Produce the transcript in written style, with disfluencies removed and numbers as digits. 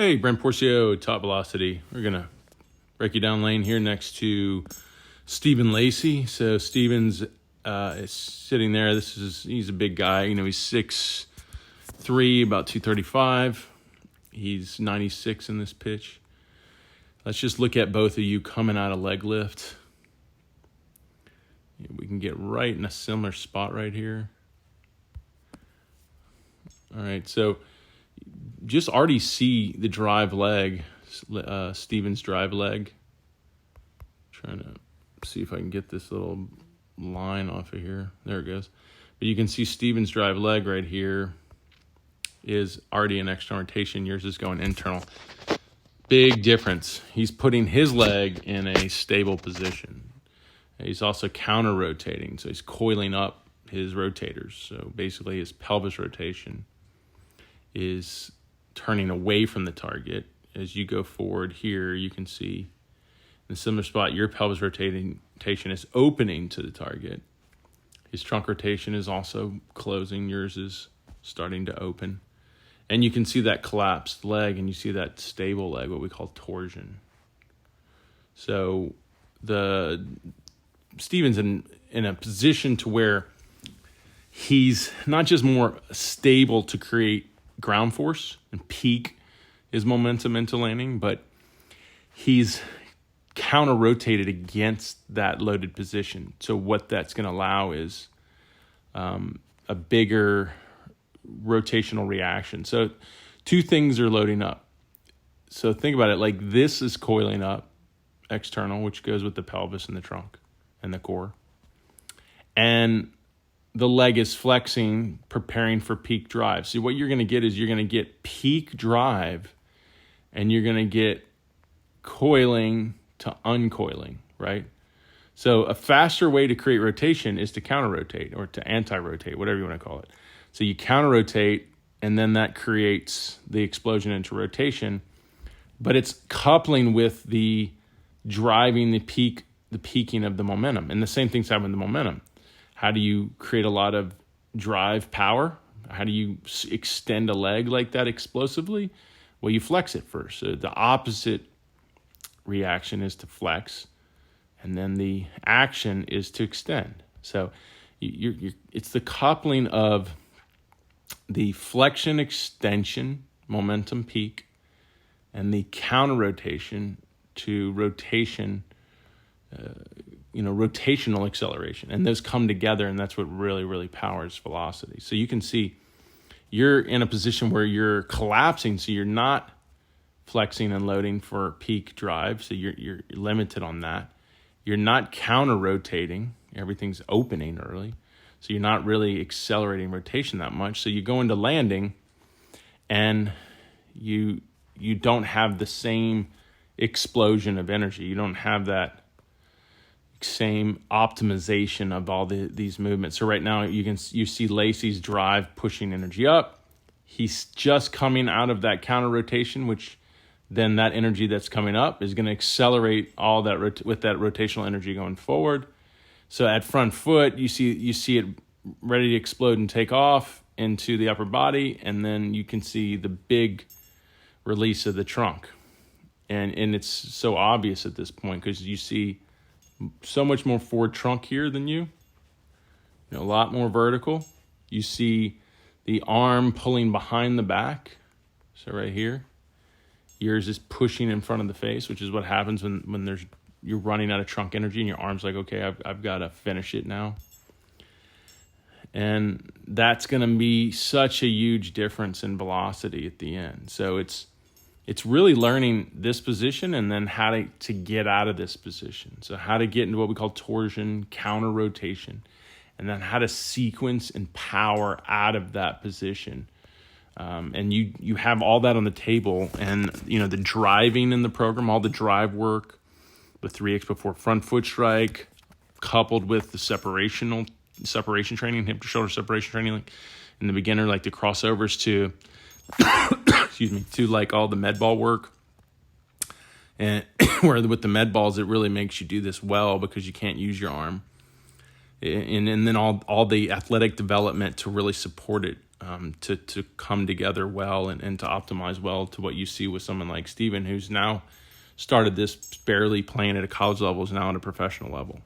Hey, Brent Porcio, Top Velocity. We're going to break you down lane here next to Stephen Lacey. So Stephen's is sitting there. He's a big guy. You know, he's 6'3", about 235. He's 96 in this pitch. Let's just look at both of you coming out of leg lift. We can get right in a similar spot right here. All right, so just already see the drive leg, Stephen's drive leg. Trying to see if I can get this little line off of here. There it goes. But you can see Stephen's drive leg right here is already an external rotation. Yours is going internal. Big difference. He's putting his leg in a stable position. He's also counter-rotating, so he's coiling up his rotators. So basically his pelvis rotation is turning away from the target. As you go forward here, you can see in a similar spot, your pelvis rotation is opening to the target. His trunk rotation is also closing. Yours is starting to open. And you can see that collapsed leg, and you see that stable leg, what we call torsion. So Stephen's in a position to where he's not just more stable to create ground force and peak his momentum into landing, but he's counter-rotated against that loaded position. So what that's going to allow is a bigger rotational reaction. So two things are loading up. So think about it, like this is coiling up external, which goes with the pelvis and the trunk and the core. And the leg is flexing, preparing for peak drive. So what you're going to get is you're going to get peak drive, and you're going to get coiling to uncoiling, right? So a faster way to create rotation is to counter-rotate or to anti-rotate, whatever you want to call it. So you counter-rotate, and then that creates the explosion into rotation, but it's coupling with the driving the peaking of the momentum. And the same thing's happening with the momentum. How do you create a lot of drive power? How do you extend a leg like that explosively? Well, you flex it first. So the opposite reaction is to flex, and then the action is to extend. So it's the coupling of the flexion extension momentum peak and the counter rotation to rotation, rotational acceleration. And those come together, and that's what really, really powers velocity. So you can see you're in a position where you're collapsing, so you're not flexing and loading for peak drive, so you're limited on that. You're not counter-rotating. Everything's opening early, so you're not really accelerating rotation that much. So you go into landing, and you don't have the same explosion of energy. You don't have that same optimization of all these movements. So right now you see Lacey's drive pushing energy up. He's just coming out of that counter rotation, which then that energy that's coming up is going to accelerate all that with that rotational energy going forward. So at front foot, you see it ready to explode and take off into the upper body, and then you can see the big release of the trunk. And it's so obvious at this point because you see so much more forward trunk here than you. A lot more vertical. You see the arm pulling behind the back. So right here, yours is pushing in front of the face, which is what happens when you're running out of trunk energy and your arm's like, okay, I've got to finish it now. And that's going to be such a huge difference in velocity at the end. So it's really learning this position and then how to get out of this position. So how to get into what we call torsion, counter rotation, and then how to sequence and power out of that position. And you have all that on the table, and the driving in the program, all the drive work, the 3x before front foot strike, coupled with the separation training, hip to shoulder separation training, like in the beginner, like the crossovers to to like all the med ball work. And where with the med balls, it really makes you do this well because you can't use your arm. And then all the athletic development to really support it to come together well and to optimize well to what you see with someone like Steven, who's now started this barely playing at a college level, is now at a professional level.